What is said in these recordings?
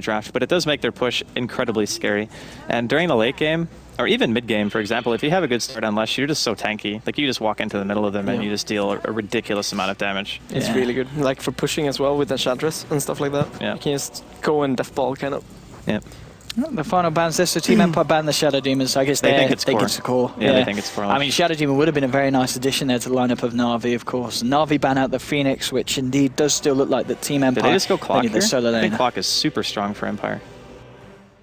draft, but it does make their push incredibly scary. And during the late game, or even mid game, for example, if you have a good start on Lesh, you're just so tanky. Like you just walk into the middle of them and you just deal a ridiculous amount of damage. It's really good, like for pushing as well with Enchantress and stuff like that. Yeah. You can just go and deathball kind of. Yeah. The final bans this, so Team Empire banned the Shadow Demons, so I guess they think it's core. Yeah, they think it's core. I mean, Shadow Demon would have been a very nice addition there to the lineup of Na'Vi, of course. Na'Vi ban out the Phoenix, which indeed does still look like the Team Empire. Did they just go Clock here? I think Clock is super strong for Empire.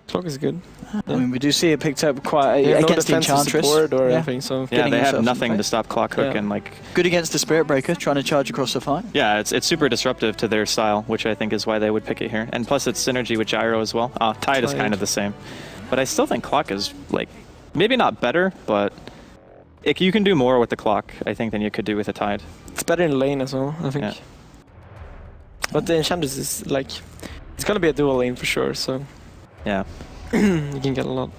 Clock is good. I mean, we do see it picked up quite against the Enchantress. Or anything, so yeah, they have nothing to stop Clock Hook and like good against the Spirit Breaker, trying to charge across the fight. Yeah, it's super disruptive to their style, which I think is why they would pick it here. And plus, it's synergy with Gyro as well. Tide is kind of the same, but I still think Clock is like maybe not better, but you can do more with the Clock, I think, than you could do with a Tide. It's better in lane as well, I think. Yeah. But the Enchantress is like it's gonna be a dual lane for sure. So yeah. You can get a lot.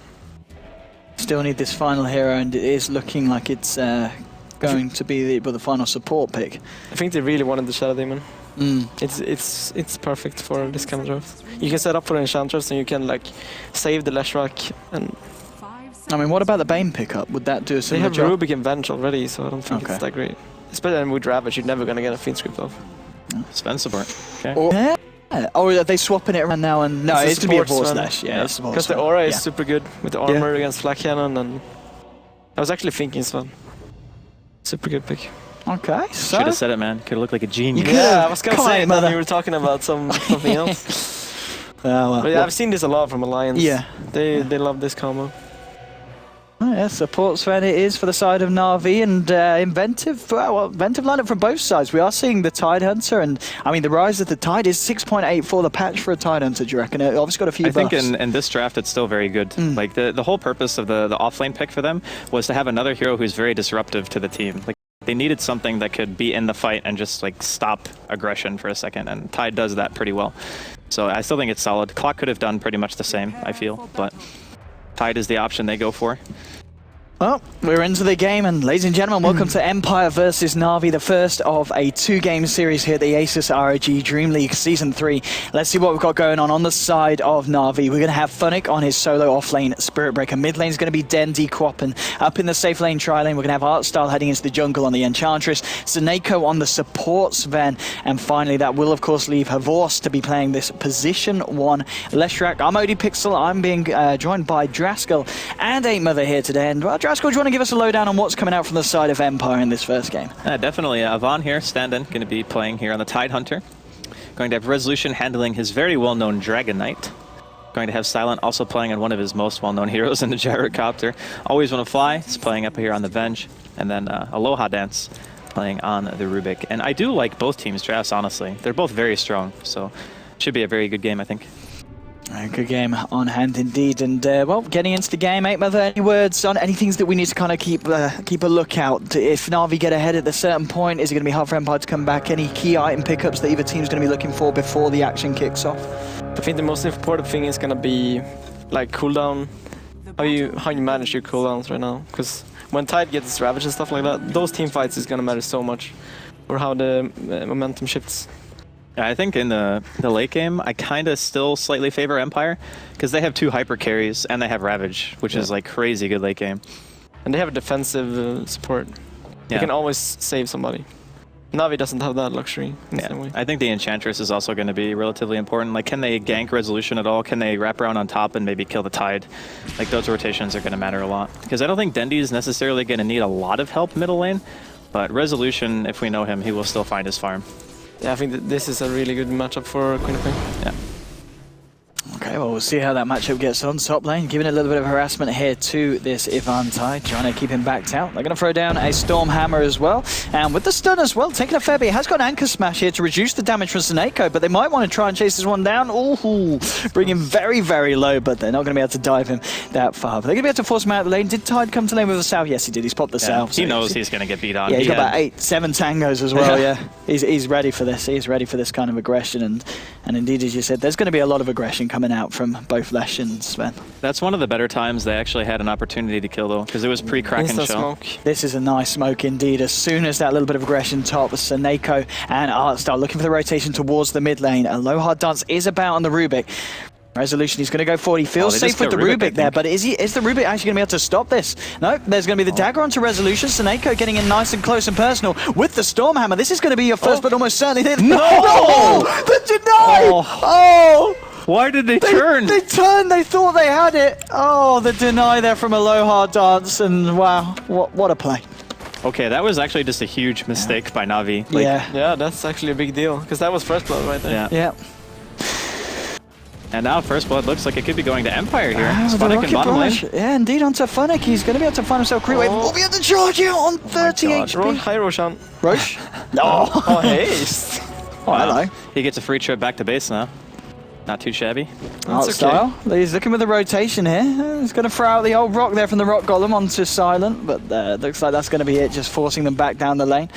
Still need this final hero, and it is looking like it's going to be the final support pick. I think they really wanted the Shadow Demon. It's perfect for this kind of draft. You can set up for Enchantress, and you can like save the Leshrac. And I mean, what about the Bane pickup? Would that do a similar job? They have Rubik and Venge already, so I don't think it's that great. Especially with Ravage, you're never gonna get a Fiend Script off. Sven support. Okay. Oh, are they swapping it around now? And no, it's to be a Force Slash. Yeah, it's because the aura is super good with the armor against Flak Cannon, and I was actually thinking Sven. Super good pick. Okay, so should have said it, man. Could have looked like a genius. Yeah, I was gonna say it, but you were talking about something else. But yeah, I've seen this a lot from Alliance. Yeah, they love this combo. Oh, yeah, support Sven it is for the side of Na'Vi, and inventive lineup from both sides. We are seeing the Tide Hunter, and I mean the rise of the Tide is 6.8 for the patch for a Tide Hunter. Do you reckon? It obviously got a few buffs. I think in this draft it's still very good. Like the whole purpose of the offlane pick for them was to have another hero who's very disruptive to the team. Like they needed something that could be in the fight and just like stop aggression for a second, and Tide does that pretty well. So I still think it's solid. Clock could have done pretty much the same, I feel, but Tide is the option they go for. Well, we're into the game, and ladies and gentlemen, welcome to Empire versus Na'Vi, the first of a two-game series here at the ASUS ROG DreamLeague Season 3. Let's see what we've got going on the side of Na'Vi. We're going to have Funnick on his solo off-lane Spirit Breaker. Mid lane is going to be Den Quoppen. Up in the safe lane tri-lane, we're going to have Artstyle heading into the jungle on the Enchantress, Zaneko on the support Sven, and finally that will of course leave Havors to be playing this position 1 Leshrac. I'm ODPixel, I'm being joined by Draskell and 8mother here today, and well, Draskell, do you want to give us a lowdown on what's coming out from the side of Empire in this first game? Definitely. Vaughn here, stand-in, going to be playing here on the Tide Hunter. Going to have Resolution handling his very well-known Dragon Knight. Going to have Silent also playing on one of his most well-known heroes in the Gyrocopter. Always Want to Fly is playing up here on the Venge. And then Aloha Dance playing on the Rubik. And I do like both teams' drafts, honestly. They're both very strong, so should be a very good game, I think. Good game on hand indeed, and well, getting into the game, 8mother, any words on any things that we need to kind of keep a lookout? If Na'Vi get ahead at a certain point, is it going to be hard for Empire to come back? Any key item pickups that either team's going to be looking for before the action kicks off? I think the most important thing is going to be like cooldown, how you manage your cooldowns right now, because when Tide gets Ravage and stuff like that, those team fights is going to matter so much, or how the momentum shifts. Yeah, I think in the late game, I kind of still slightly favor Empire because they have 2 hyper carries and they have Ravage, which is like crazy good late game. And they have a defensive support. They can always save somebody. Na'Vi doesn't have that luxury in the same way. I think the Enchantress is also going to be relatively important. Like, can they gank Resolution at all? Can they wrap around on top and maybe kill the Tide? Like, those rotations are going to matter a lot. Because I don't think Dendi is necessarily going to need a lot of help middle lane, but Resolution, if we know him, he will still find his farm. Yeah, I think that this is a really good matchup for Queen of Pain. Yeah. Okay, well, we'll see how that matchup gets on top lane. Giving a little bit of harassment here to this Ivan Tide, trying to keep him backed out. They're going to throw down a Storm Hammer as well. And with the stun as well, taking a fair bit. He has got an Anchor Smash here to reduce the damage from Zaneko, but they might want to try and chase this one down. Ooh, bring him very, very low, but they're not going to be able to dive him that far. But they're going to be able to force him out of the lane. Did Tide come to lane with a Salve? Yes, he did. He's popped the Salve. He knows he's going to get beat on. Yeah, he's got about 7 tangos as well, yeah. He's ready for this. He's ready for this kind of aggression. And indeed, as you said, there's going to be a lot of aggression coming out from both Lesh and Sven. That's one of the better times they actually had an opportunity to kill, though, because it was pre-Kraken shell. Smoke. This is a nice smoke indeed. As soon as that little bit of aggression top, Zaneko and Art start looking for the rotation towards the mid lane. Aloha Dance is about on the Rubik. Resolution, he's going to go forward. He feels they safe just with go the Rubik, Rubik there, but is the Rubik actually going to be able to stop this? No, there's going to be the dagger onto Resolution. Seneko getting in nice and close and personal with the Stormhammer. This is going to be your first, but almost certainly... No! The deny! Oh! Why did they turn? They turned, they thought they had it. Oh, the deny there from Aloha Dance, and wow, what a play. Okay, that was actually just a huge mistake by Na'Vi. Like, Yeah, that's actually a big deal, because that was first blood right there. Yeah. And now First Blood looks like it could be going to Empire here. The Funnick in rocket bottom lane. barrage. Yeah, indeed, onto Funnick. He's going to be able to find himself creep wave. Will be able to charge out on 30 HP. Hi, Roshan. Roche? No. Oh, haste. Oh, hello. He gets a free trip back to base now. Not too shabby. Art style. He's looking with the rotation here. He's going to throw out the old rock there from the rock golem onto Silent, but looks like that's going to be it, just forcing them back down the lane.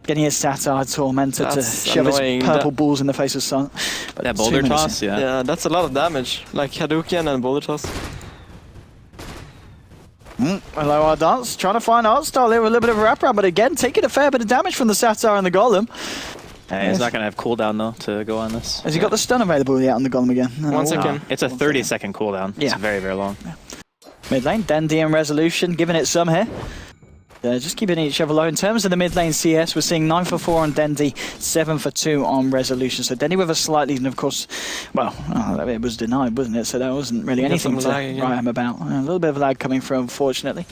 Getting his Satire Tormentor to shove his purple balls in the face of Silent. But That boulder toss, yeah. Yeah, that's a lot of damage. Like Hadouken and boulder toss. Hello, our dance. Trying to find Art style there with a little bit of a wraparound, but again, taking a fair bit of damage from the Satire and the golem. Hey, he's not going to have cooldown though to go on this. Has he got the stun available yet on the golem again? No. 1 second. It's a 30-second cooldown. Yeah. It's very, very long. Mid lane, Dendy and Resolution giving it some here. Just keeping each other low. In terms of the mid lane CS, we're seeing 9 for 4 on Dendy, 7 for 2 on Resolution. So Dendy with a slight lead, and of course, well, it was denied, wasn't it? So there wasn't really anything to write him about. A little bit of lag coming through, unfortunately.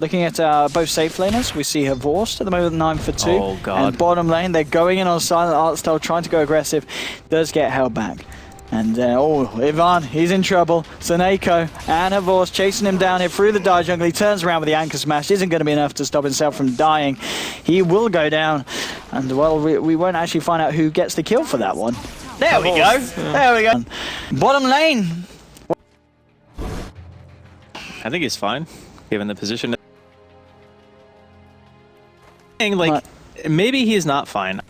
Looking at both safe laners, we see Havorst at the moment, 9 for 2. Oh, God. And bottom lane, they're going in on Silent Art style, trying to go aggressive. Does get held back. And, Ivan, he's in trouble. Seneko and Havorst chasing him down here through the die jungle. He turns around with the anchor smash. Isn't going to be enough to stop himself from dying. He will go down. And, well, we won't actually find out who gets the kill for that one. There we go. Yeah. There we go. Bottom lane. I think he's fine, given the position. Like, maybe he's not fine.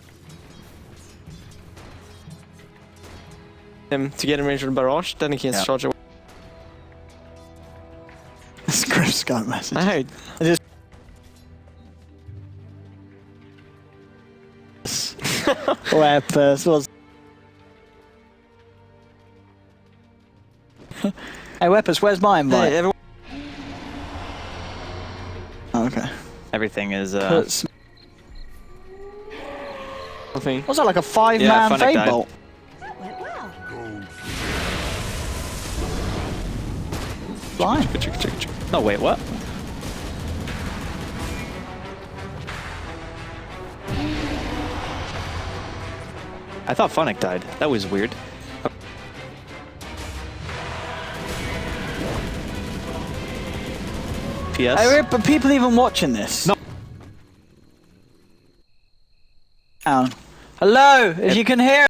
Him to get in range of the barrage, then he can charge away. Script Scott message. I heard. Weapers was. Hey, Weapers, where's my invite? Hey, Okay. Everything is. What's that, like a 5-man Fade Bolt? Fine. No, wait, what? I thought Funnick died. That was weird. PS. But people even watching this? No. Hello, if you can hear.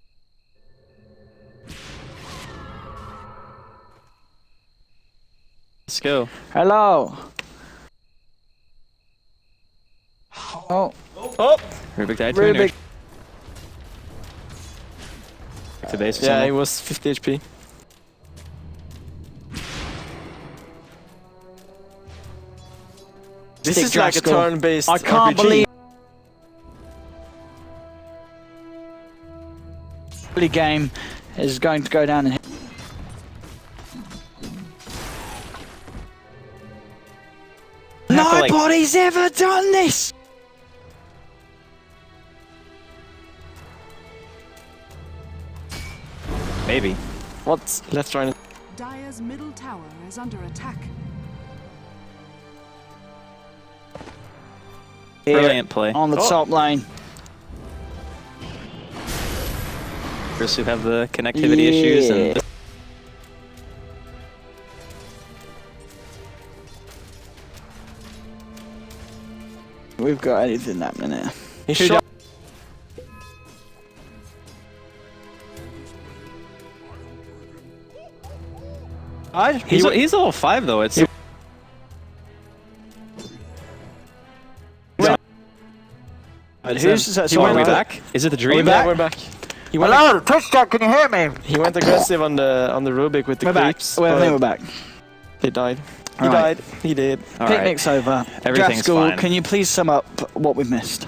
Let's go. Hello. Oh. Rubik died. Rubik. To base. Yeah, he was 50 HP. This is like a turn-based I can't RPG. believe the game is going to go down in here. Nobody's ever done this! Maybe. What? Let's try it. Dire's middle tower is under attack. Brilliant play. On the top lane. First, who have the connectivity issues and. We've got anything happening here. He shot. He's level 5 though. It's. Who's that? Are we back? Is it the dream? We're back. He went Hello, Touchdown, can you hear me? He went aggressive on the Rubik with the creeps. I think we're back. He died. He All right. died. He did. All right. Picnic's over. Everything's Draft School, fine. can you please sum up what we've missed?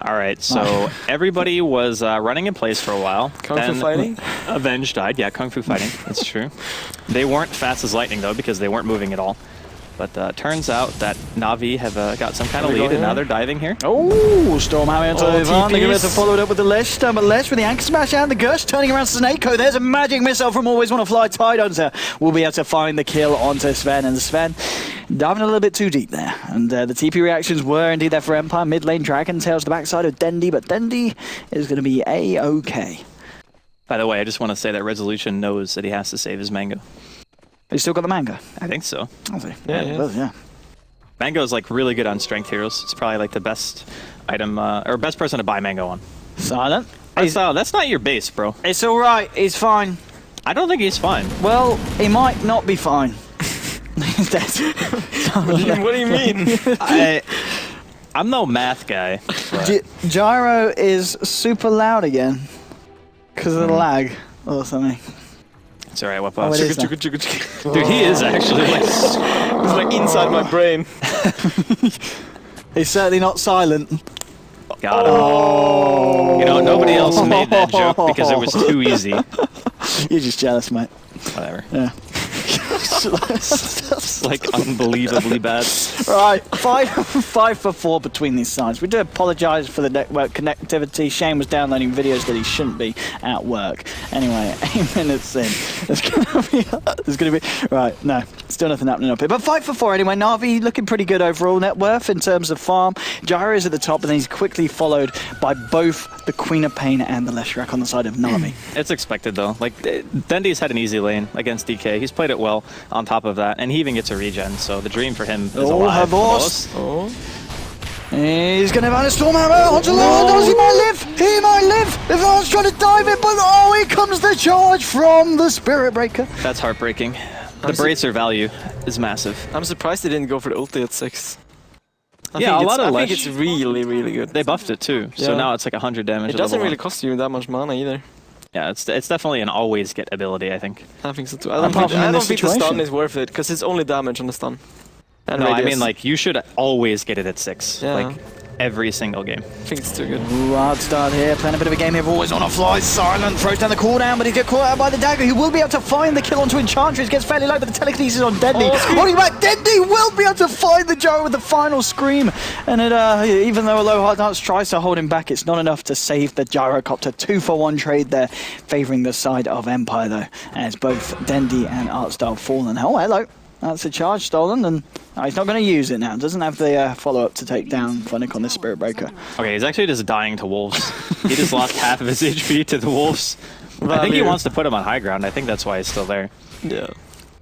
All right, so everybody was running in place for a while. Kung Fu fighting? Avenge died. Yeah, Kung Fu fighting. That's true. They weren't fast as lightning, though, because they weren't moving at all. But turns out that Na'Vi have got some kind of lead, and now they're diving here. Oh, Stormhammer into the van. They're going to follow it up with the Lesh. But Lesh with the Anchor Smash and the Gush, turning around Snakeo. There's a magic missile from Always Wanna Fly. Tidehunter will be able to find the kill onto Sven. And Sven diving a little bit too deep there. And the TP reactions were indeed there for Empire. Mid lane, Dragon tails the backside of Dendi, but Dendi is going to be A-OK. By the way, I just want to say that Resolution knows that he has to save his Mango. He's still got the Mango? I think so. Yeah. Mango is like really good on strength heroes. It's probably like the best item or best person to buy Mango on. Silent. Silent, that's not your base, bro. It's all right. He's fine. I don't think he's fine. Well, he might not be fine. He's dead. What do you mean? I'm no math guy. But Gyro is super loud again because of the lag or something. it's alright, what Oh, boss? it is now. Dude, he is actually like It's like inside my brain. He's certainly not silent. got him. Oh. You know, nobody else made that joke because it was too easy. You're just jealous, mate. Whatever. Yeah. It's like unbelievably bad. Right, 5 for 4 between these sides. We do apologise for the network connectivity. Shane was downloading videos that he shouldn't be at work. Anyway, 8 minutes in. There's gonna be right. No, still nothing happening up here. But 5 for 4 anyway. Na'Vi looking pretty good overall. Net worth in terms of farm. Gyro is at the top, and then he's quickly followed by both the Queen of Pain and the Leshrac on the side of Na'Vi. It's expected though. Like Dendi's had an easy lane against DK. He's played it well on top of that, and he even gets a regen. So the dream for him is alive. Oh. He's going to have a Stormhammer onto Lord. He might live. He might live. The Vance trying to dive in, but oh, here comes the charge from the Spirit Breaker. That's heartbreaking. The bracer value is massive. I'm surprised they didn't go for the ulti at 6. I Yeah, think a lot of I think Lesh. it's really, really good. They buffed it too, so Yeah. now it's like 100 damage. It at doesn't level really 1. cost you that much mana either. Yeah, it's definitely an always get ability, I think. I think so too. Apart from in I don't this think the stun situation. is worth it because it's only damage on the stun. And No, I radius. mean like you should always get it at 6. Yeah. Like every single game. I think it's too good. Ooh, hard start here, playing a bit of a game here. Always on a fly, Silent throws down the cooldown, but he gets caught out by the dagger. He will be able to find the kill onto Enchantress. Gets fairly low, but the telekinesis on Deadly. Holding back, Deadly will be able to find the Gyro with the final scream. And it, even though a low hard dance tries to hold him back, it's not enough to save the Gyrocopter. 2-for-1 trade there, favouring the side of Empire though, as both Dendi and Artstyle fallen. Oh, hello. That's a charge stolen, and he's not going to use it now. Doesn't have the follow-up to take down Funnick on the Spirit Breaker. Okay, he's actually just dying to wolves. He just lost half of his HP to the wolves. I think he wants to put him on high ground. I think that's why he's still there. Yeah.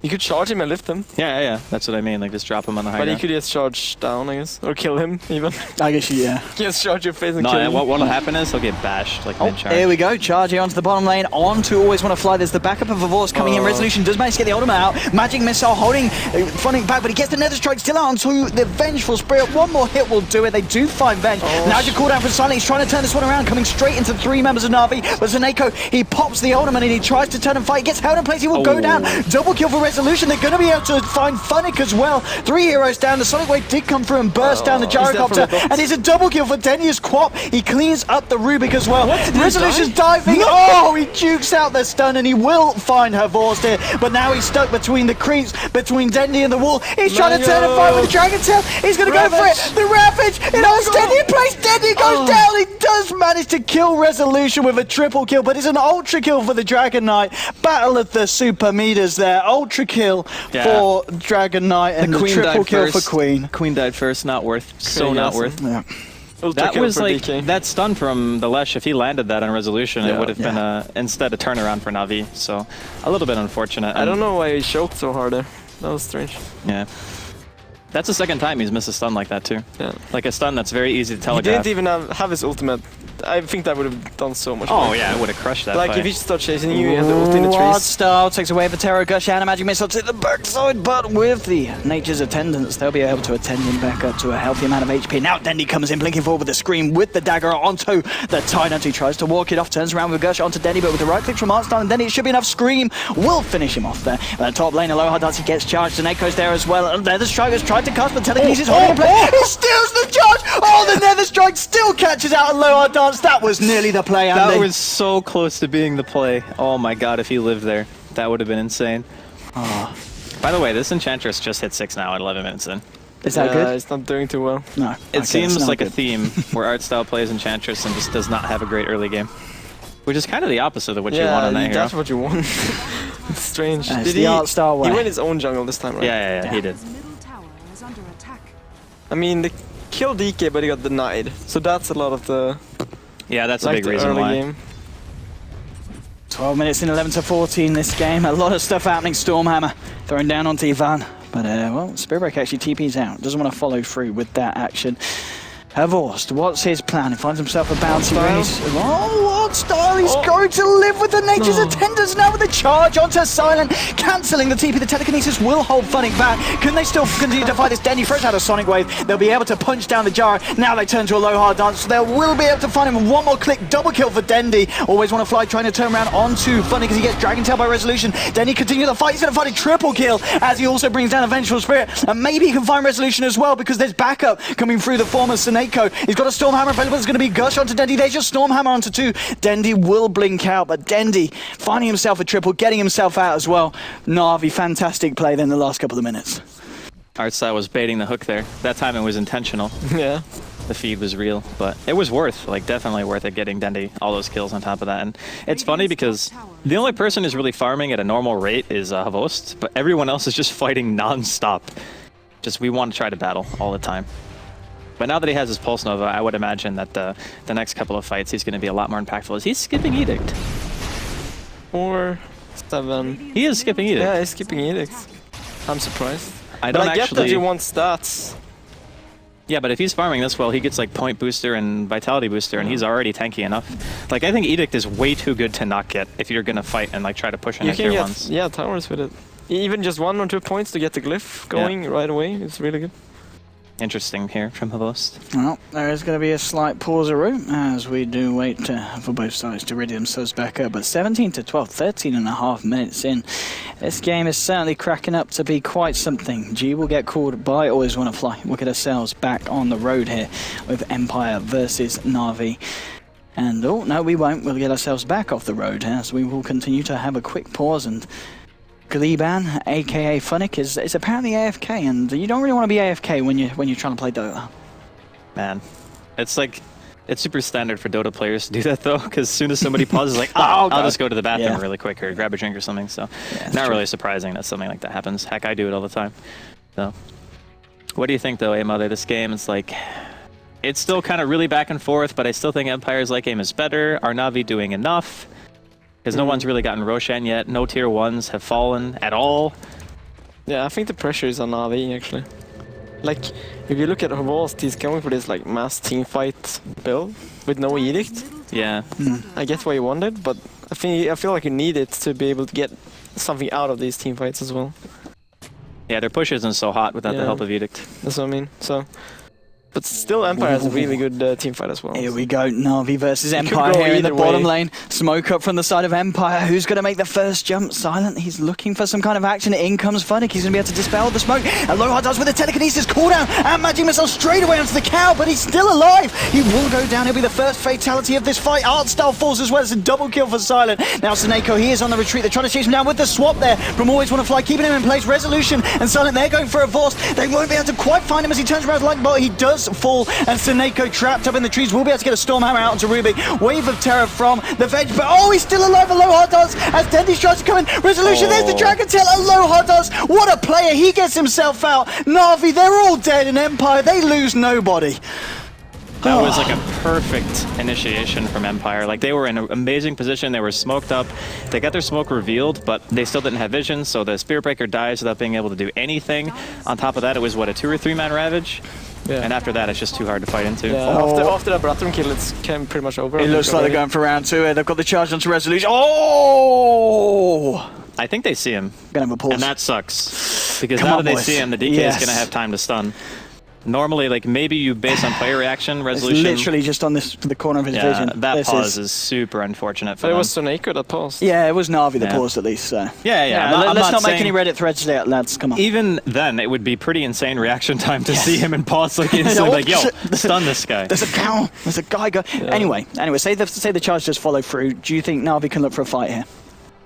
You could charge him and lift him. Yeah. That's what I mean. Like just drop him on the high But he ground. could just charge down, I guess. Or kill him, even. I guess yeah. Just charge your face and No, kill and him. what'll happen is he'll get bashed like mid-charge. Here we go, charge here onto the bottom lane, on to Always Wanna Fly. There's the backup of Avorce coming in. Resolution does manage to get the ultimate out. Magic Missile holding, Funnick back, but he gets the Nether Strike still out onto the Vengeful Spirit. One more hit will do it. They do find Venge. Now the cooldown for Silent. He's trying to turn this one around, coming straight into 3 members of Na'Vi. But Snakeo, he pops the ultimate and he tries to turn and fight. He gets held in place. He will go down. Double kill for Resolution. They're going to be able to find Funnick as well. 3 heroes down. The Sonic Wave did come through and burst down the Gyrocopter. And it's a double kill for Denius Quap. He cleans up the Rubik as well. Resolution's diving. Oh, he jukes out the stun and he will find her Vorst here. But now he's stuck between the creeps, between Dendi and the wall. He's trying to turn and fight with the Dragon Tail. He's going to go for it. The Ravage. It holds Dendi in place. Dendi goes down. He does manage to kill Resolution with a triple kill, but it's an ultra kill for the Dragon Knight. Battle of the super meters there. Ultra kill for Dragon Knight and the triple kill for Queen. Queen died first. Not worth. So not worth. Yeah. That was like DK. that stun from the Lesh. If he landed that on Resolution, it Yeah. would have been instead a turnaround for Na'Vi. So a little bit unfortunate. I don't know why he choked so hard there. That was strange. Yeah, that's the second time he's missed a stun like that too. Yeah. Like a stun that's very easy to He telegraph. didn't even have his ultimate I think that would have done so much Oh more. yeah, I would have crushed that Like fight. if you start chasing you have the ult in the What trees. style takes away the Terror Gush and a Magic Missile to the backside, but with the Nature's Attendants, they'll be able to attend him back up to a healthy amount of HP. Now Dendi comes in, blinking forward with the Scream with the dagger onto the Tidehunter. He tries to walk it off, turns around with Gush onto Dendi, but with the right click from Artstyle and Dendi, it should be enough. Scream will finish him off there. Top lane, Aloha Darts, he gets charged, and Echo's there as well. And Nether Striker's tried to cast, but Telekinesis holding in play. He steals the charge! Oh, the Nether Strike still catches out Aloha Darts. That was nearly the play, Andy. That was so close to being the play. Oh my god, if he lived there, that would have been insane. Oh. By the way, this Enchantress just hit 6 now at 11 minutes in. Is that good? It's not doing too well. No. It Okay, seems it's not like a good. theme where Artstyle plays Enchantress and just does not have a great early game. Which is kind of the opposite of what you want on that hero. that's what you want. It's strange. It's the Artstyle way. He went his own jungle this time, right? Yeah, he did. Dire's middle tower is under attack. I mean, they killed DK, but he got denied. So that's a lot of the Yeah, that's a like big the reason early why. game. 12 minutes in, 11 to 14 this game. A lot of stuff happening. Stormhammer thrown down onto Ivan. But, well, Spiritbreak actually TP's out. Doesn't want to follow through with that action. Havorst, what's his plan? He finds himself a bouncy race. Oh, what style? He's going to live with the Nature's Attendants now with a charge onto Silent, cancelling the TP. The Telekinesis will hold Funnick back. Can they still continue to fight this? Dendi throws out a Sonic Wave. They'll be able to punch down the Jar. Now they turn to a Aloha Dance. They will be able to find him. One more click, double kill for Dendi. Always want to fly, trying to turn around onto Funnick as he gets Dragon Tail by Resolution. Dendi continues the fight. He's going to find a triple kill as he also brings down a Vengeful Spirit. And maybe he can find Resolution as well because there's backup coming through the form of Seneko. He's got a Stormhammer available. It's going to be Gush onto Dendi. There's just Stormhammer onto 2. Dendi will blink out, but Dendi finding himself a triple, getting himself out as well. Na'Vi, fantastic play then the last couple of minutes. Artstyle was baiting the hook there. That time it was intentional. Yeah. The feed was real, but it was worth, like definitely worth it getting Dendi all those kills on top of that. And it's funny because the only person who's really farming at a normal rate is Havorst, but everyone else is just fighting non-stop. Just we want to try to battle all the time. But now that he has his Pulse Nova, I would imagine that the next couple of fights he's going to be a lot more impactful. Is he skipping Edict? 4, 7. He is skipping Edict. Yeah, he's skipping Edict. I'm surprised. I But don't I get actually. that you want stats. Yeah, but if he's farming this well, he gets like point booster and vitality booster, and he's already tanky enough. Like I think Edict is way too good to not get if you're gonna fight and like try to push You into can tier get ones. towers with it. Even just 1 or 2 points to get the glyph going right away. It's really good. Interesting here from Havorst. Well, there is going to be a slight pauseroo as we do wait for both sides to ready themselves back up. But 17 to 12, 13 and a half minutes in. This game is certainly cracking up to be quite something. G will get called by Always Wanna Fly. We'll get ourselves back on the road here with Empire versus Na'Vi. And, oh, no, we won't. We'll get ourselves back off the road as we will continue to have a quick pause. And Gleeban, aka Funnick, is apparently AFK, and you don't really want to be AFK when you're trying to play Dota. Man, it's like it's super standard for Dota players to do that though, because as soon as somebody pauses, like, oh, God. I'll just go to the bathroom Yeah. really quick or grab a drink or something. So, Yeah, not true. really surprising that something like that happens. Heck, I do it all the time. So, what do you think though, Mother? This game is like, it's still kind of really back and forth, but I still think Empire's late game is better. Are Na'Vi doing enough? Because no one's really gotten Roshan yet. No tier 1s have fallen at all. Yeah, I think the pressure is on Na'Vi actually. Like, if you look at Havorst, he's going for this like mass team fight build with no Edict. Yeah. I get why you want it, but I feel like you need it to be able to get something out of these team fights as well. Yeah, their push isn't so hot without the Yeah. help of Edict. That's what I mean. So, but still, Empire has a really good team fight as well. Here we go, Na'Vi versus It could Empire go here in the either bottom way. lane. Smoke up from the side of Empire. Who's going to make the first jump? Silent, he's looking for some kind of action. In comes Funnick. He's going to be able to dispel the smoke. Aloha does with the telekinesis cooldown and Magic Missile straight away onto the cow, but he's still alive. He will go down. He'll be the first fatality of this fight. Artstyle falls as well. It's a double kill for Silent. Now Seneko, he is on the retreat. They're trying to chase him down with the swap there from Always Wanna Fly, keeping him in place. Resolution and Silent, they're going for a Vorst. They won't be able to quite find him as he turns around like, but he does fall, and Seneko trapped up in the trees will be able to get a Stormhammer out onto Rubik. Wave of terror from the Veg, but oh, he's still alive. Aloha does as Dendi tries to come in. Resolution, there's the Dragon Tail. Aloha does. What a player. He gets himself out. Na'Vi, they're all dead in Empire. They lose nobody. That was like a perfect initiation from Empire. Like they were in an amazing position. They were smoked up. They got their smoke revealed, but they still didn't have vision. So the Spirit Breaker dies without being able to do anything. On top of that, it was what, a 2 or 3 man Ravage? Yeah. And after that, it's just too hard to fight into. Yeah, after that Brattron kill, it's pretty much over. It looks like they're going for round 2 here. They've got the charge onto Resolution. Oh! I think they see him. Gonna have a pause. And that sucks. Because Come now on, that they boys. see him, the DK Yes. is going to have time to stun. Normally, like, maybe you base on player reaction, It's resolution. literally just on the corner of his yeah, vision. that This pause is super unfortunate for But it them. was Soneko that paused. Yeah, it was Navi that Yeah. paused at least. So. Yeah. Let's not make any Reddit threads yet, lads. Come on. Even then, it would be pretty insane reaction time to see him and pause like instantly, like, yo, stun this guy. There's a cow. There's a guy go. Anyway, say the charge does follow through. Do you think Navi can look for a fight here?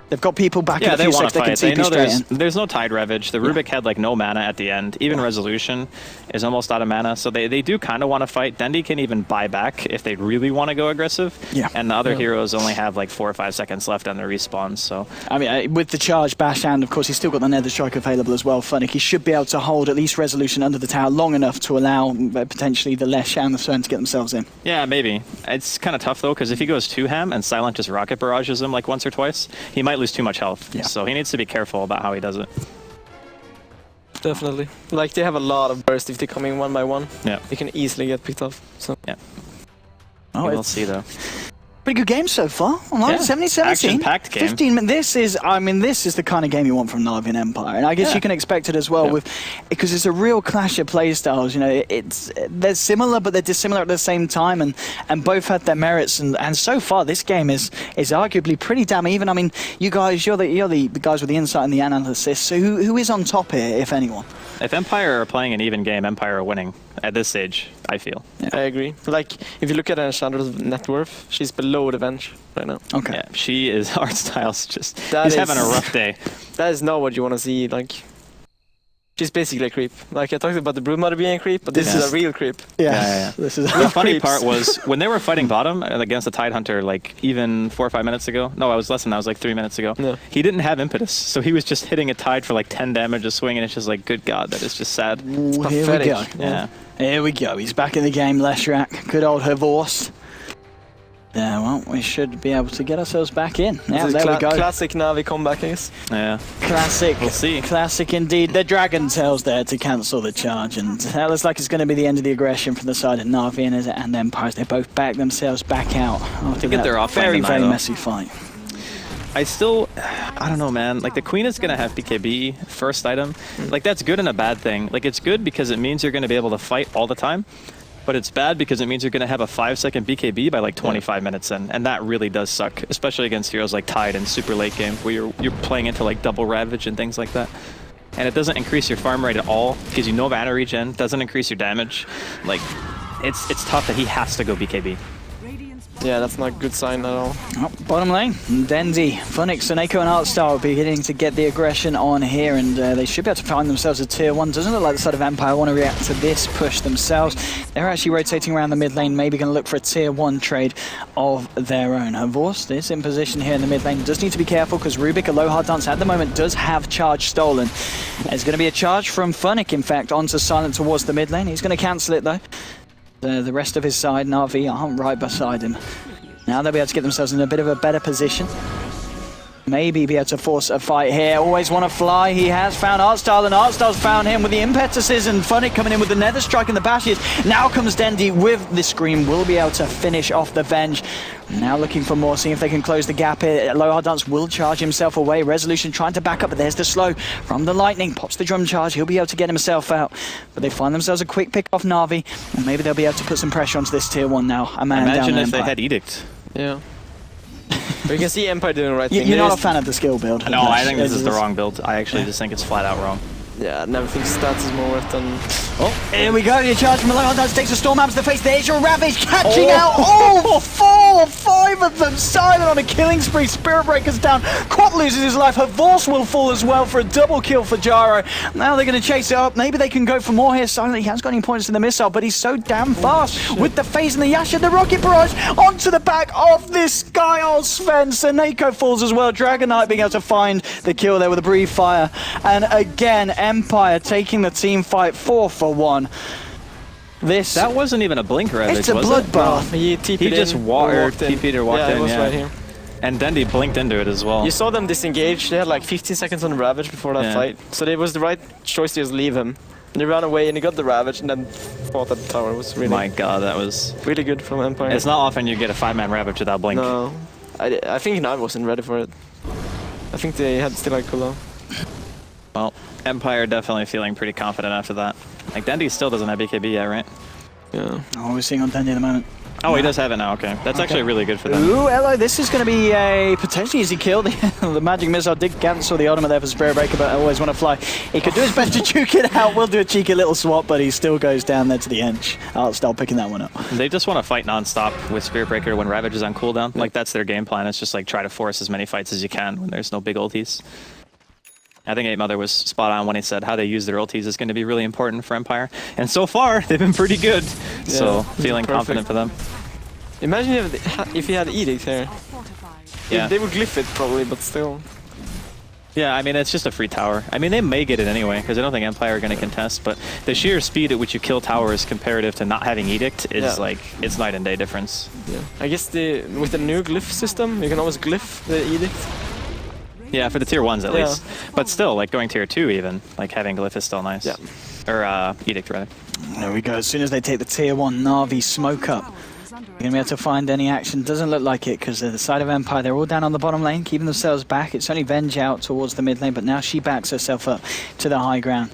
They've got people back Yeah, in a they few want seconds. to They fight. can They TP know straight in. there's no Tide Ravage. The Rubik had like no mana at the end. Even Resolution is almost out of mana. So they do kind of want to fight. Dendi can even buy back if they really want to go aggressive. Yeah. And the other heroes only have like 4 or 5 seconds left on their respawns. So I mean, with the charge bash, and of course he's still got the Nether Strike available as well. Funnick, he should be able to hold at least Resolution under the tower long enough to allow potentially the Lesh and the Cern to get themselves in. yeah, maybe. It's kind of tough though, because if he goes 2 ham and Silent just rocket barrages him like once or twice, he might lose too much health. Yeah. So he needs to be careful about how he does it. Definitely. Like, they have a lot of burst if they come in 1 by 1. Yeah. They can easily get picked off. So Oh, We'll it's see though. pretty good game so far. Online, Yeah. 70-17. Action-packed game. 15 minutes. This is the kind of game you want from Navi and Empire, and I guess Yeah. you can expect it as well Yeah. because it's a real clash of play styles. You know, they're similar, but they're dissimilar at the same time, and both had their merits. And so far, this game is arguably pretty damn even. I mean, you guys, you're the guys with the insight and the analysis. So who is on top here, if anyone? If Empire are playing an even game, Empire are winning at this stage, I feel. I agree. Like, if you look at Alexandra's net worth, she's below the bench right now. Okay. Yeah, she is, art style's just, That he's is- having a rough day. That is not what you want to see. Like, she's basically a creep. Like, I talked about the Broodmother being a creep, but this is a real creep. Yeah. This is The funny creeps. part was when they were fighting bottom against the Tide Hunter, like even 4 or 5 minutes ago. No, I was less than that. It was like 3 minutes ago. Yeah. He didn't have impetus, so he was just hitting a Tide for like 10 damage a swing, and it's just like, good God, that is just sad. Ooh, here we pathetic. go. Yeah. Here we go. He's back in the game, Leshrak. Good old Horst. Yeah, well, we should be able to get ourselves back in. Yeah, This is there we go. Classic Navi comeback, I guess. Yeah. Classic. We'll see. Classic indeed. The Dragon Tail's there to cancel the charge, and that looks like it's going to be the end of the aggression from the side of Navi and Empires. They both back themselves back out after get that their offline very, tonight, very though. messy fight. I don't know, man. Like, the Queen is going to have BKB first item. Like, that's good and a bad thing. Like, it's good because it means you're going to be able to fight all the time. But it's bad because it means you're going to have a 5-second BKB by like 25 minutes in. And that really does suck, especially against heroes like Tide in super late game where you're playing into like double Ravage and things like that. And it doesn't increase your farm rate at all because you know mana regen, doesn't increase your damage. Like, it's tough that he has to go BKB. Radiant's Yeah, that's not a good sign at all. Oh, bottom lane, Dendi, Funnick, Soneko and Artstar beginning to get the aggression on here, and they should be able to find themselves a tier 1. Doesn't look like the side of Empire want to react to this push themselves. They're actually rotating around the mid lane, maybe going to look for a tier 1 trade of their own. Horst is in position here in the mid lane. Does need to be careful because Rubik, a low hard dance at the moment, does have charge stolen. There's going to be a charge from Funnick, in fact, onto Silent towards the mid lane. He's going to cancel it though. The rest of his side, Na'Vi, aren't right beside him. Now they'll be able to get themselves in a bit of a better position. Maybe be able to force a fight here. Always want to fly. He has found Artstar, and Artstar's found him with the impetuses, and Funnick coming in with the Nether Strike and the bashes. Now comes Dendi with the Scream. Will be able to finish off the Venge. Now looking for more, seeing if they can close the gap here. Low Hard Dance will charge himself away. Resolution trying to back up, but there's the slow from the Lightning. Pops the drum charge. He'll be able to get himself out. But they find themselves a quick pick off Na'Vi, and maybe they'll be able to put some pressure onto this tier 1 now. A man Imagine down if they Empire. had Edict. Yeah. But you can see Empire doing the right thing. You're not There's- a fan of the skill build. No, I think this is the It's- wrong build. I actually just think it's flat out wrong. Yeah, I never think stats is more worth than... Oh, here we go. The charge from Low Dance takes a Storm Arms to the face. There's your Ravage catching out. Oh, 4 or 5 of them. Silent on a killing spree. Spirit Breaker's down. Quat loses his life. Horst will fall as well for a double kill for Gyro. Now they're going to chase it up. Maybe they can go for more here. Silent, he hasn't got any points in the missile, but he's so damn fast with the phase and the Yasha. The Rocket Barrage onto the back of this guy. Oh, Sven. Soneko falls as well. Dragon Knight being able to find the kill there with a Breathe Fire. And again, Empire taking the team fight 4 for 1. This That wasn't even a blink Ravage, it's a was bloodbath. He TP'd He just in, walked in. TP'd or walked yeah, in, it was yeah. right here. And Dendi blinked into it as well. You saw them disengage. They had like 15 seconds on the Ravage before that Yeah. fight. So it was the right choice to just leave him. And he ran away and he got the Ravage and then fought at the tower. It was really, My god, that was... really good from Empire. It's not often you get a 5-man Ravage without Blink. No, I think Navi wasn't ready for it. I think they had still like cooldown. Well, Empire definitely feeling pretty confident after that. Like, Dendy still doesn't have BKB yet, right? Yeah. Oh, we're seeing on Dendy at the moment. Oh, he does have it now, okay. That's actually really good for them. Ooh, Elo, this is going to be a potentially easy kill. The Magic Missile did cancel the ultimate there for Spirit Breaker, but I always want to fly. He could do his best to juke it out. We'll do a cheeky little swap, but he still goes down there to the edge. I'll start picking that one up. They just want to fight non-stop with Spirit Breaker when Ravage is on cooldown. Like, that's their game plan. It's just like try to force as many fights as you can when there's no big ultis. I think 8 Mother was spot on when he said how they use their ultis is going to be really important for Empire. And so far, they've been pretty good. So, feeling confident for them. Imagine if he had Edict here. Yeah. They would glyph it probably, but still. Yeah, I mean, it's just a free tower. I mean, they may get it anyway, because I don't think Empire are going to contest, but the sheer speed at which you kill towers comparative to not having Edict is like, it's night and day difference. Yeah. I guess with the new glyph system, you can always glyph the Edict. Yeah, for the tier 1s at least. But still, like going tier 2 even, like having Glyph is still nice. Yeah. Or Edict, rather. There we go. As soon as they take the tier 1 Na'Vi smoke up, you're going to be able to find any action. Doesn't look like it because the side of Empire, they're all down on the bottom lane, keeping themselves back. It's only Venge out towards the mid lane, but now she backs herself up to the high ground.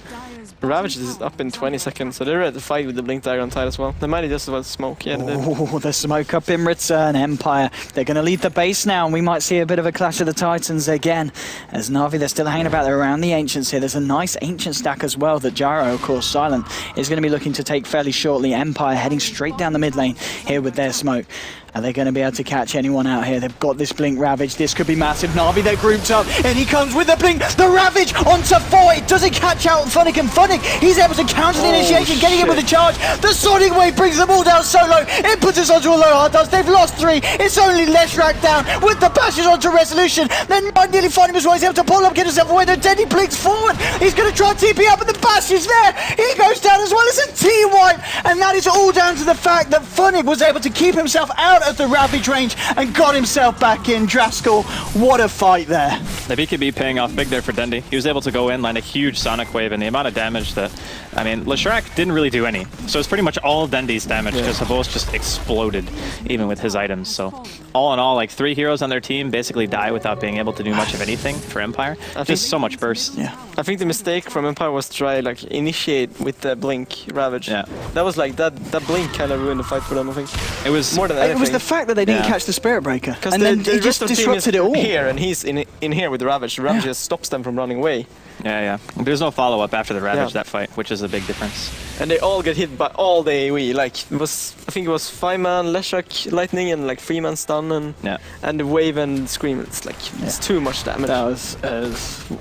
Ravage is up in 20 seconds, so they're ready to fight with the Blink Dagger on side as well. They might just about smoke, yeah. Oh, the smoke up in return. Empire, they're going to lead the base now, and we might see a bit of a clash of the Titans again. As Na'Vi, they're still hanging about. They're around the Ancients here. There's a nice Ancient stack as well that Gyro, of course, Silent, is going to be looking to take fairly shortly. Empire heading straight down the mid lane here with their smoke. Are they going to be able to catch anyone out here? They've got this Blink Ravage. This could be massive. Na'Vi, they're grouped up, and he comes with the Blink. The Ravage onto 4. It doesn't catch out Funnick, and Funnick, he's able to counter the initiation, getting him with a charge. The Sonic Wave brings them all down solo. It puts us onto a low hard dust. They've lost 3. It's only Leshrac down with the bashes onto Resolution. Then might nearly find him as well. He's able to pull up, get himself away. Then Denny blinks forward. He's going to try and TP up, but the bash is there. He goes down as well. It's a T-wipe, and that is all down to the fact that Funnick was able to keep himself out of the Ravage range and got himself back in. Draskell, what a fight there. The BKB paying off big there for Dendy. He was able to go in, land a huge Sonic Wave, and the amount of damage that... I mean, Leshrac didn't really do any. So it's pretty much all Dendy's damage because Havos just exploded, even with his items. So all in all, like 3 heroes on their team basically die without being able to do much of anything for Empire. Just so much burst. Yeah. I think the mistake from Empire was to try like initiate with the Blink Ravage. Yeah. That was like that Blink kind of ruined the fight for them, I think. It was more than anything. It was the fact that they didn't catch the Spirit Breaker, and the then he just disrupted it all. Here, and he's in here with the Ravage. The Ravage just stops them from running away. Yeah. There's no follow-up after the Ravage that fight, which is a big difference. And they all get hit by all the AoE. Like it was, I think it was 5-man Leshrac Lightning and like 3-man Stun and the Wave and Scream. It's like it's too much damage. That was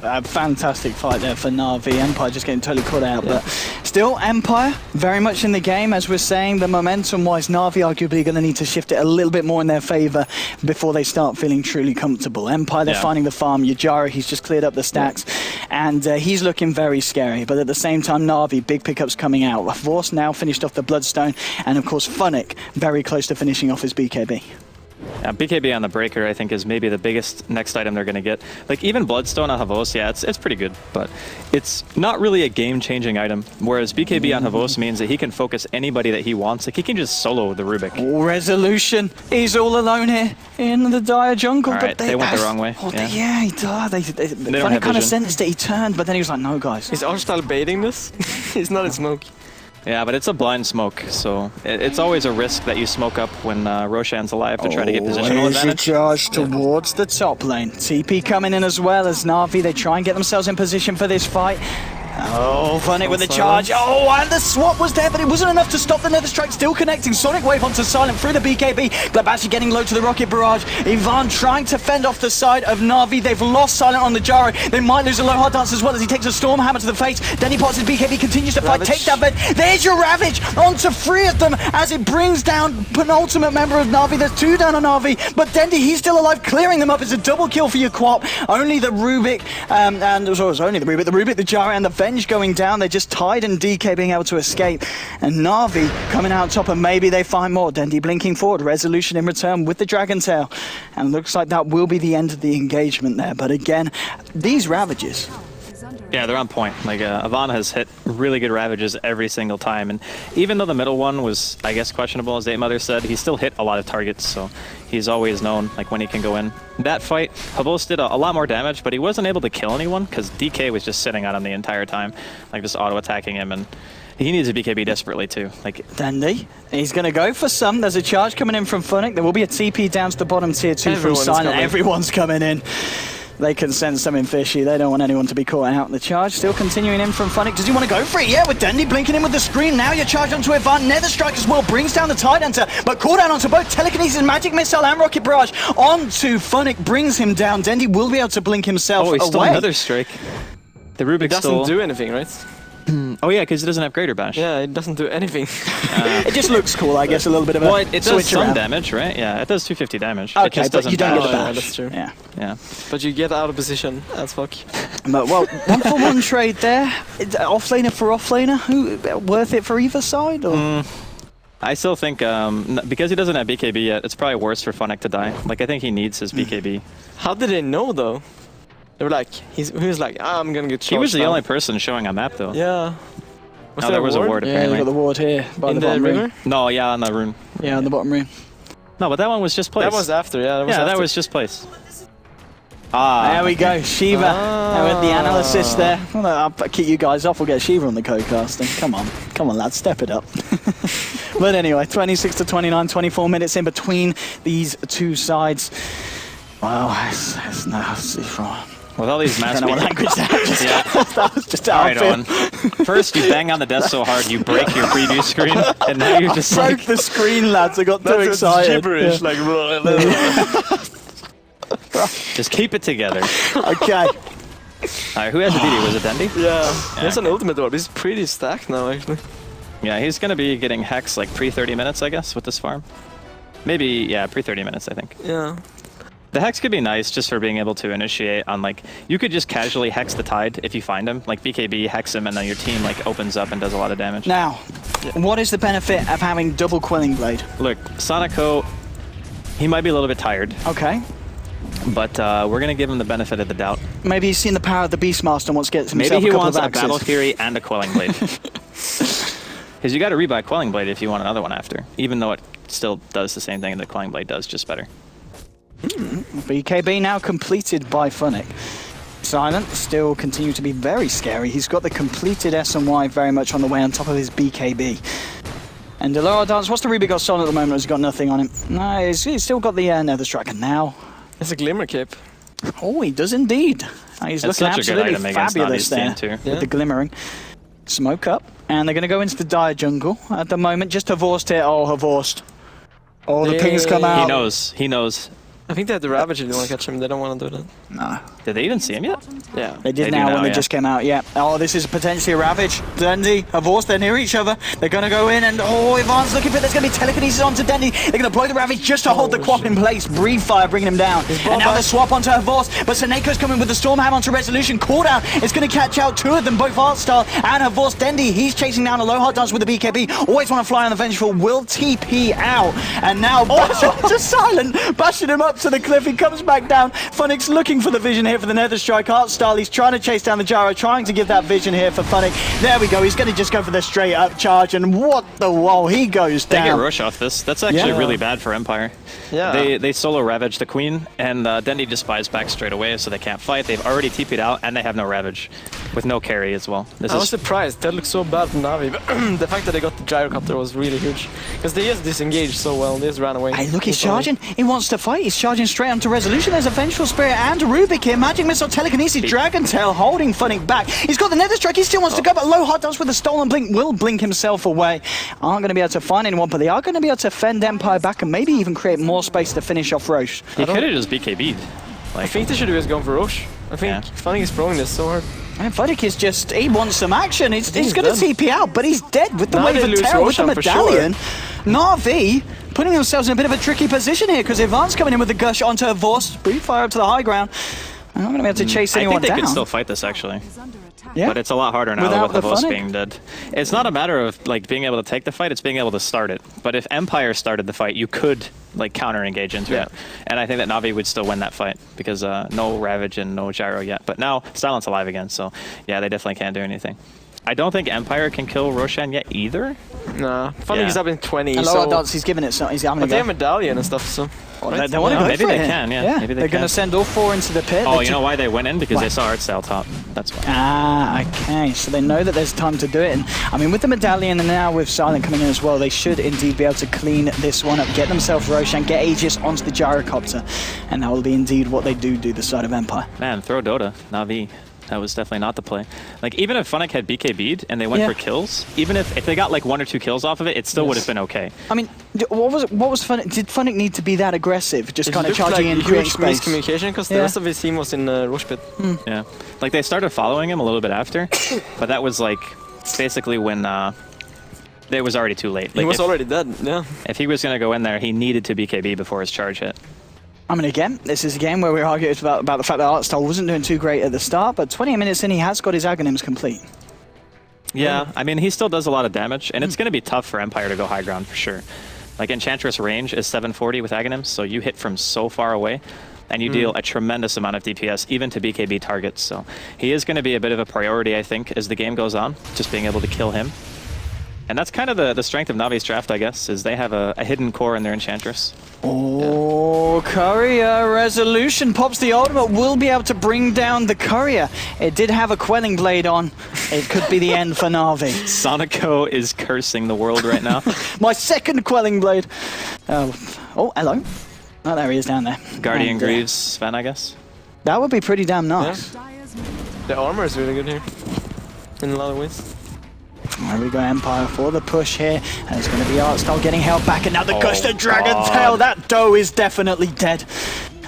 a fantastic fight there for Na'Vi. Empire just getting totally caught out, but still Empire very much in the game. As we're saying, the momentum-wise, Na'Vi arguably going to need to shift it a little bit more in their favor before they start feeling truly comfortable. Empire, they're finding the farm. Yajara, he's just cleared up the stacks, and he's looking very scary. But at the same time, Na'Vi, big pickups coming out. Vorse now finished off the Bloodstone, and of course Funnick very close to finishing off his BKB. Yeah, BKB on the Breaker, I think, is maybe the biggest next item they're going to get. Like, even Bloodstone on Havos, it's pretty good, but it's not really a game-changing item. Whereas BKB on Havos means that he can focus anybody that he wants. Like, he can just solo the Rubik. Resolution, he's all alone here in the dire jungle. All right, but they went the wrong way. He died. Funny kind of sensed it. He turned, but then he was like, no, guys. Is Arstyle baiting this? He's not in smoke. Yeah, but it's a blind smoke, so it's always a risk that you smoke up when Roshan's alive to try to get positional advantage. Charge towards the top lane. TP coming in as well as Na'Vi. They try and get themselves in position for this fight. Oh, Funnick with the charge. Oh, and the swap was there, but it wasn't enough to stop the Nether Strike. Still connecting. Sonic Wave onto Silent through the BKB. Glabashi getting low to the Rocket Barrage. Ivan trying to fend off the side of Na'Vi. They've lost Silent on the Gyro. They might lose a low hard dance as well as he takes a Storm Hammer to the face. Then he pots his BKB, continues to fight. Take that bed. There's your Ravage onto 3 of them as it brings down penultimate member of Na'Vi. There's 2 down on Na'Vi, but Dendy, he's still alive, clearing them up. It's a double kill for your Quap. Only the Rubik, and it was only the Rubik, the Gyro, and the Venge going down. They just tied, and DK being able to escape. And Na'Vi coming out top, and maybe they find more. Dendy blinking forward. Resolution in return with the Dragon Tail. And looks like that will be the end of the engagement there. But again, these Ravages, Yeah, they're on point. Like, Avant has hit really good ravages every single time. And even though the middle one was, I guess, questionable, as Eight Mother said, he still hit a lot of targets. So he's always known, like, when he can go in. That fight, Havos did a lot more damage, but he wasn't able to kill anyone because DK was just sitting on him the entire time, like, just auto-attacking him. And he needs a BKB desperately, too. Like, Dandy, he's going to go for some. There's a charge coming in from Funnick. There will be a TP down to the bottom tier 2 from Silent. Everyone's coming in. They can sense something fishy. They don't want anyone to be caught out. The charge still continuing in from Funnick. Does he want to go for it? Yeah, with Dandy blinking in with the screen. Now you're charged onto Avant. Nether Strike as well brings down the Tide Hunter, but cooldown onto both Telekinesis, Magic Missile, and Rocket Barrage onto Funnick brings him down. Dandy will be able to blink himself away. Oh, he stole another strike. The Rubik doesn't do anything, right? Oh yeah, because it doesn't have Greater Bash. Yeah, it doesn't do anything. It just looks cool, I guess, a little bit of a Well, it does some around. damage, right? Yeah, it does 250 damage. Okay, it just but doesn't you don't get the bash. bash. That's true. Yeah. Yeah. But you get out of position as fuck. But, well, 1-for-1 trade there. Offlaner for offlaner. Worth it for either side? Or? I still think, because he doesn't have BKB yet, it's probably worse for Funnick to die. Like, I think he needs his BKB. How did they know, though? They were like, he was like, I'm gonna get charged. He was the now. only person showing a map, though. Yeah. No, there was a ward, Yeah, apparently. you got the ward here by In the the bottom river? room. No, yeah, on the rune. Yeah, on the bottom room. No, but that one was just placed. That was after, yeah. That was just placed. Ah. There we go, Shiva. With the analysis there. Well, I'll keep you guys off. We'll get Shiva on the co-casting. Come on, lads, step it up. But anyway, 26 to 29, 24 minutes in between these two sides. Wow, it's no. With all these I mass don't know what language that was. Yeah. That was just All out right, Owen. First, you bang on the desk so hard you break your preview screen, and now you're just Broke like... the screen, lads. I got too excited. gibberish, Yeah. like. Just keep it together. Okay. All right, who has a DD? Was it Dendy? Yeah. He has an okay. ultimate orb. He's pretty stacked now, actually. Yeah, he's going to be getting Hex like pre-30 minutes, I guess, with this farm. Maybe, yeah, pre-30 minutes, I think. Yeah. The Hex could be nice just for being able to initiate on, like, you could just casually Hex the Tide if you find him. Like, BKB, Hex him, and then your team, like, opens up and does a lot of damage. Now, what is the benefit of having double Quelling Blade? Look, Sonico, he might be a little bit tired, Okay. but we're going to give him the benefit of the doubt. Maybe he's seen the power of the Beastmaster and wants to get himself Maybe he a couple wants of a axes. Battle Fury and a Quelling Blade. Because you got to rebuy Quelling Blade if you want another one after, even though it still does the same thing that Quelling Blade does, just better. BKB now completed by Funnick. Silent still continue to be very scary. He's got the completed SNY very much on the way on top of his BKB. And Delora Dance, what's the Rubik got on at the moment? Has he got nothing on him? No, he's still got the Nether Striker now. It's a Glimmer Cape. Oh, he does indeed. He's That's looking such a good absolutely item against fabulous Navi's there team, too. with the glimmering. Smoke up, and they're going to go into the dire jungle at the moment. Just Havorst here. Oh, Havorst. Oh, the pings come out. He knows. He knows. I think they had the Ravager. They want to catch him. They don't want to do that. No. Did they even see him yet? Yeah. They did They do now now, when they yeah. just came out, yeah. Oh, this is potentially a Ravage. Dendy, Havorst, they're near each other. They're going to go in and, oh, Ivan's looking for it. There's going to be telekinesis onto Dendy. They're going to blow the Ravage just to hold the Quap in place. Breathe Fire bringing him down. And now the swap onto Havorst, but Seneco's coming with the Stormhammer onto Resolution. Cooldown is going to catch out two of them, both Artstyle and Havorst. Dendy, he's chasing down a low hard dance with the BKB. Always want to fly on the Vengeful, will TP out. And now just Silent, bashing him up to the cliff. He comes back down. Funnick's looking for the vision here for the Nether Strike. Artstyle, he's trying to chase down the Gyro, trying to give that vision here for Funnick. There we go. He's going to just go for the straight up charge, and what the whoa, he goes They get down. rush off this. That's actually Yeah. really bad for Empire. Yeah. They solo Ravage the Queen, and Dendy just buys back straight away, so they can't fight. They've already TP'd out, and they have no Ravage, with no carry as well. This I was is surprised. That looked so bad from Navi, but the fact that they got the Gyrocopter was really huge. Because they just disengaged so well. They just ran away. Hey, look, he's charging. He wants to fight. He's charging straight onto Resolution. There's a Vengeful Spirit and a Rubik here. Magic Missile, Telekinesis, Dragon Tail holding Funnick back. He's got the Nether Strike. He still wants to go, but low hard dance with the Stolen Blink will blink himself away. Aren't going to be able to find anyone, but they are going to be able to fend Empire back and maybe even create more space to finish off Roche. he could have just BKB'd. I Like, think they should have just gone for Roche. I think Yeah. Funnick is throwing this so hard. And Funnick is just, he wants some action. He's He's going to done. TP out, but he's dead with the Now Wave they of lose Terror, with the Roshan for Medallion. Na'Vi putting themselves in a bit of a tricky position here because Ivan's coming in with the Gush onto Havorst. Breathe Fire up to the high ground. I'm not going to be able to chase I anyone think they down. could still fight this, actually. Is under attack. Yeah. But it's a lot harder now Without with the the host Funnick. being dead. It's not a matter of like being able to take the fight, it's being able to start it. But if Empire started the fight, you could like counter engage into it. And I think that Na'Vi would still win that fight because no Ravage and no Gyro yet. But now Silent's alive again, so yeah, they definitely can't do anything. I don't think Empire can kill Roshan yet either. Nah, Funnick is up in 20. A lot so of dots, he's giving it some. He's having a but they go. have Medallion and stuff, so. They want to go maybe for they it. can, yeah. Maybe They're going to send all 4 into the pit. Oh, They you know why they went in? Because they saw Artsail top. That's why. Ah, okay. So they know that there's time to do it. And I mean, with the Medallion and now with Silent coming in as well, they should indeed be able to clean this one up, get themselves Roshan, get Aegis onto the Gyrocopter. And that will be indeed what they do the side of Empire. Man, throw Dota, Na'Vi. That was definitely not the play. Like, even if Funnick had BKB'd and they went for kills, even if they got like 1 or 2 kills off of it, it still would have been okay. I mean, what was Funnick? Did Funnick need to be that aggressive? Just kind of charging in, creating space? Miscommunication, because the rest of his team was in Rush Pit. Yeah. Like, they started following him a little bit after, but that was like basically when it was already too late. Like, He was already dead, yeah. If he was going to go in there, he needed to BKB before his charge hit. I mean, again, this is a game where we argue about the fact that Artstyle wasn't doing too great at the start, but 28 minutes in, he has got his Aghanims complete. Yeah, I mean, he still does a lot of damage, and it's going to be tough for Empire to go high ground for sure. Like, Enchantress range is 740 with Aghanims, so you hit from so far away, and you deal a tremendous amount of DPS, even to BKB targets. So he is going to be a bit of a priority, I think, as the game goes on, just being able to kill him. And that's kind of the strength of Navi's draft, I guess, is they have a hidden core in their Enchantress. Oh, Courier Resolution pops the ultimate, will be able to bring down the Courier. It did have a Quelling Blade on. It could be the end for Na'Vi. Sonico is cursing the world right now. My second Quelling Blade. Oh, hello. Oh, there he is down there. Guardian And, Greaves, Sven, I guess. That would be pretty damn nice. Dire's middle The armor is really good here, in a lot of ways. There we go, Empire for the push here. And it's going to be Artstyle getting held back. And now the Ghost of Dragon God. Tail. That Doe is definitely dead.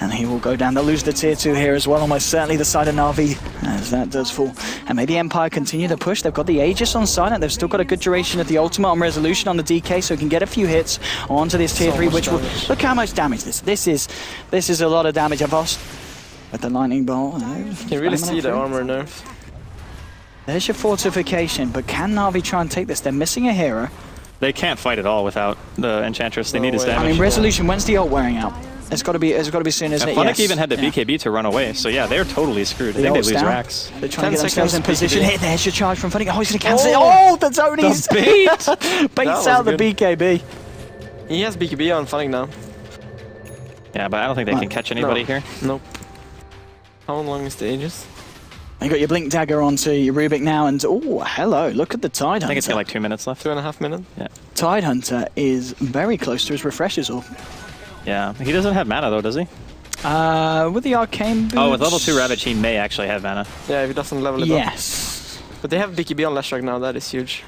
And he will go down. They'll lose the tier 2 here as well. Almost certainly the side of Na'Vi as that does fall. And maybe Empire continue the push. They've got the Aegis on Silent. They've still got a good duration of the ultimate on Resolution on the DK, so he can get a few hits onto this tier 3, which will look how much damage this is a lot of damage. I've lost with the lightning bolt. You can really see the armor nerf. There's your fortification, but can Na'Vi try and take this? They're missing a hero. They can't fight at all without the Enchantress. They need his way. damage. I mean, Resolution, when's the ult wearing out? It's got to be soon, isn't And it? Funnick Yes. even had the Yeah. BKB to run away, so yeah, they're totally screwed. I The think they ult's lose down. racks. They're trying to 10 get themselves in seconds position. BKB. Here, there's your charge from Funnick. Oh, he's going to cancel it. Oh! Oh, the Zonies! bait! Baits was out the good. BKB. He has BKB on Funnick now. Yeah, but I don't think they can catch anybody here. Nope. How long is the Aegis? You got your Blink Dagger onto your Rubik now, and oh, hello, look at the Tide Hunter. I think it's got like 2 minutes left. 2.5 minutes? Yeah. Tide Hunter is very close to his refreshers orb. Yeah. He doesn't have mana though, does he? With the Arcane Boots. Oh, with level 2 Ravage, he may actually have mana. Yeah, if he doesn't level it up. Yes. But they have BKB on Leshrac now, that is huge.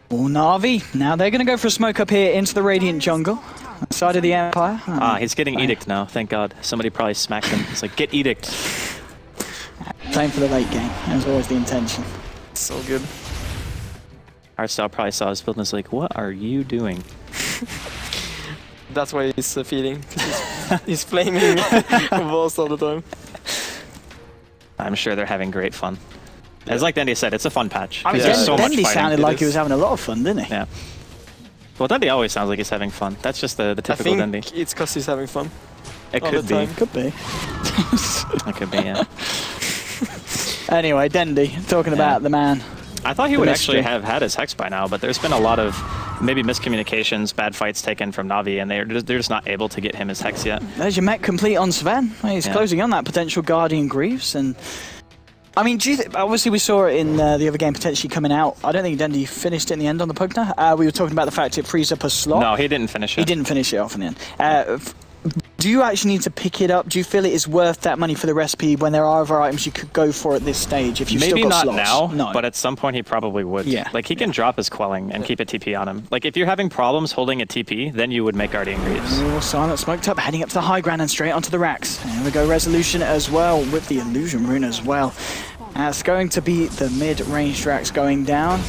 Oh, Na'Vi. Now they're going to go for a smoke up here into the Radiant Jungle. Side of the Empire. He's getting Edict now, thank God. Somebody probably smacked him. It's like, get Edict. Playing for the late game. That was always the intention. So good. Artstyle probably saw his build and was like, what are you doing? That's why he's feeding. 'Cause he's flaming balls all the time. I'm sure they're having great fun. As like Dendy said, it's a fun patch. I mean, There's so much Dendy fighting. sounded It like is. he was having a lot of fun, didn't he? Yeah. Well, Dendy always sounds like he's having fun. That's just the I typical think Dendy. it's because he's having fun. It all could the be. time. Could be. It could be, yeah. Anyway, Dendy, talking about the man. I thought he The would mystery. actually have had his Hex by now, but there's been a lot of maybe miscommunications, bad fights taken from Na'Vi, and they're just not able to get him his Hex yet. There's your mech complete on Sven. He's Yeah. closing on that potential Guardian Greaves. And I mean, do you obviously we saw it in the other game potentially coming out. I don't think Dendy finished it in the end on the Pugna. We were talking about the fact it frees up a slot. No, he didn't finish it. He didn't finish it off in the end. Do you actually need to pick it up? Do you feel it is worth that money for the recipe when there are other items you could go for at this stage if you've Maybe still got not slots? now, No. but at some point he probably would. Yeah. Like he can drop his Quelling and keep a TP on him. Like if you're having problems holding a TP, then you would make Guardian Greaves. Oh, Silent smoked up, heading up to the high ground and straight onto the racks. There we go, Resolution as well with the Illusion Rune as well. That's going to be the mid-range racks going down.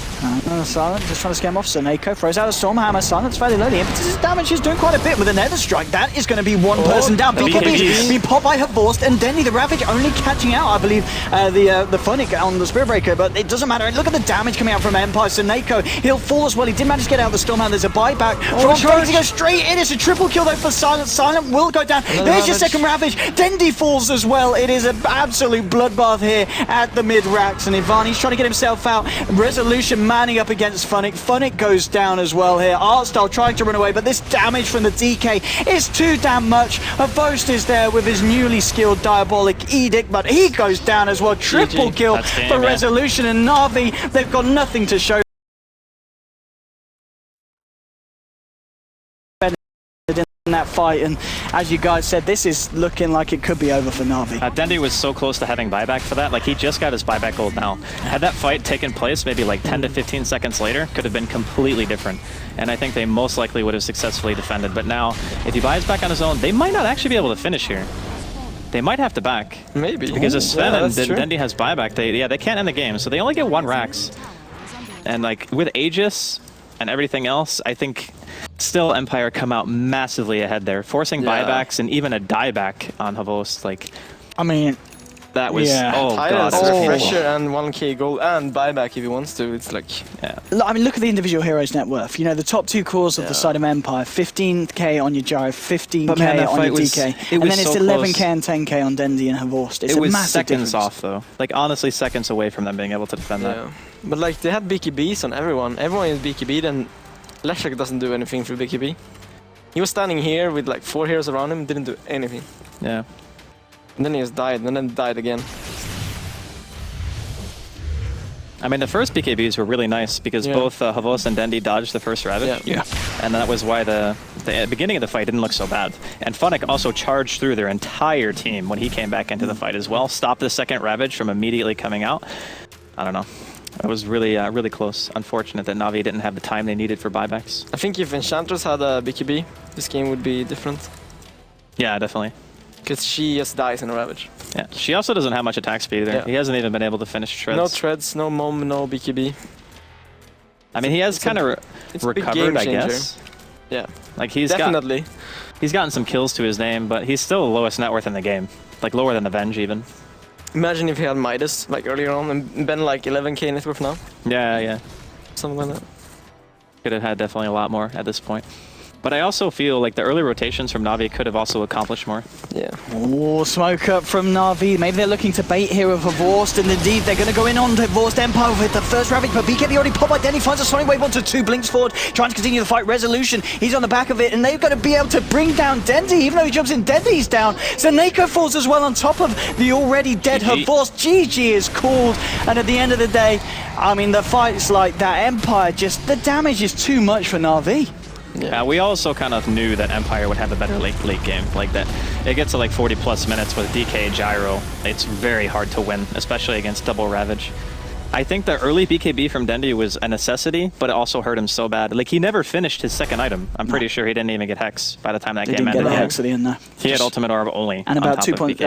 Silent just trying to scam off. Soneko throws out a Stormhammer. Silent's fairly low. The impetus damage is doing quite a bit with a Nether Strike. That is going to be one person down. BKB being popped by Havorst, and Dendy the Ravage only catching out, I believe, the Phonic on the Spirit Breaker, but it doesn't matter. Look at the damage coming out from Empire. Soneko, he'll fall as well. He did manage to get out of the Stormhammer. There's a buyback from Phonic to go straight in. It's a triple kill though for Silent. Silent will go down. There's your second Ravage. Dendy falls as well. It is an absolute bloodbath here at the mid-racks, and Ivani's trying to get himself out. Resolution manning up against Phonic. Phonic goes down as well here. Artstyle trying to run away, but this damage from the DK is too damn much. Havorst is there with his newly skilled Diabolic Edict, but he goes down as well. Triple kill for Resolution, and Na'Vi, they've got nothing to show in that fight, and as you guys said, this is looking like it could be over for Na'Vi. Dendy was so close to having buyback for that. Like, he just got his buyback gold now. Had that fight taken place maybe like 10 to 15 seconds later, could have been completely different. And I think they most likely would have successfully defended. But now, if he buys back on his own, they might not actually be able to finish here. They might have to back. Maybe. Because if Sven and Dendy has buyback, they can't end the game. So they only get 1 Rax. And like, with Aegis and everything else, I think still Empire come out massively ahead there, forcing buybacks and even a dieback on Havorst. Like, I mean, that was oh god, refresher and 1k gold and buyback if he wants to. It's like, I mean, look at the individual heroes' net worth. You know, the top 2 cores of the side of Empire, 15k on your Gyro, 15k on your DK, and then it's 11k and 10k on Dendy and Havorst. It's it was a massive seconds difference. off though. Like, honestly, seconds away from them being able to defend that. But like, they had BKBs on everyone. Everyone is BKB'd, and Leshak doesn't do anything for BKB. He was standing here with like 4 heroes around him, didn't do anything. Yeah. And then he just died, and then died again. I mean, the first BKBs were really nice because both Havorst and Dendy dodged the first Ravage. And that was why the beginning of the fight didn't look so bad. And Phonic also charged through their entire team when he came back into the fight as well. Stopped the second Ravage from immediately coming out. I don't know. It was really, really close. Unfortunate that Na'Vi didn't have the time they needed for buybacks. I think if Enchantress had a BKB, this game would be different. Yeah, definitely. Because she just dies in a Ravage. Yeah, she also doesn't have much attack speed either. He hasn't even been able to finish Treads. No Treads, no Mom, no BKB. I mean, he has kind of recovered, I guess. Yeah, like he's definitely. He's gotten some kills to his name, but he's still the lowest net worth in the game. Like, lower than Avenge even. Imagine if he had Midas like earlier on and been like 11k net worth now. Yeah. Something like that. Could have had definitely a lot more at this point. But I also feel like the early rotations from Na'Vi could have also accomplished more. Yeah. Oh, smoke up from Na'Vi. Maybe they're looking to bait here with Havorst, and indeed they're going to go in on Havorst Empire with the first Ravage, but BKB already popped by Denny, finds a Sonic Wave onto 2, blinks forward, trying to continue the fight. Resolution, he's on the back of it, and they've got to be able to bring down Dendy, even though he jumps in, Dendy's down. Soneko falls as well on top of the already dead Havorst. GG is called, and at the end of the day, I mean, the fights like that, Empire just, the damage is too much for Na'Vi. Yeah, we also kind of knew that Empire would have a better late game. Like that, it gets to like 40+ minutes with DK Gyro. It's very hard to win, especially against double Ravage. I think the early BKB from Dendy was a necessity, but it also hurt him so bad. Like, he never finished his second item. I'm pretty sure he didn't even get Hex by the time that game ended. He didn't get the Hex at the end, no. He had Ultimate Orb only. And about 2.6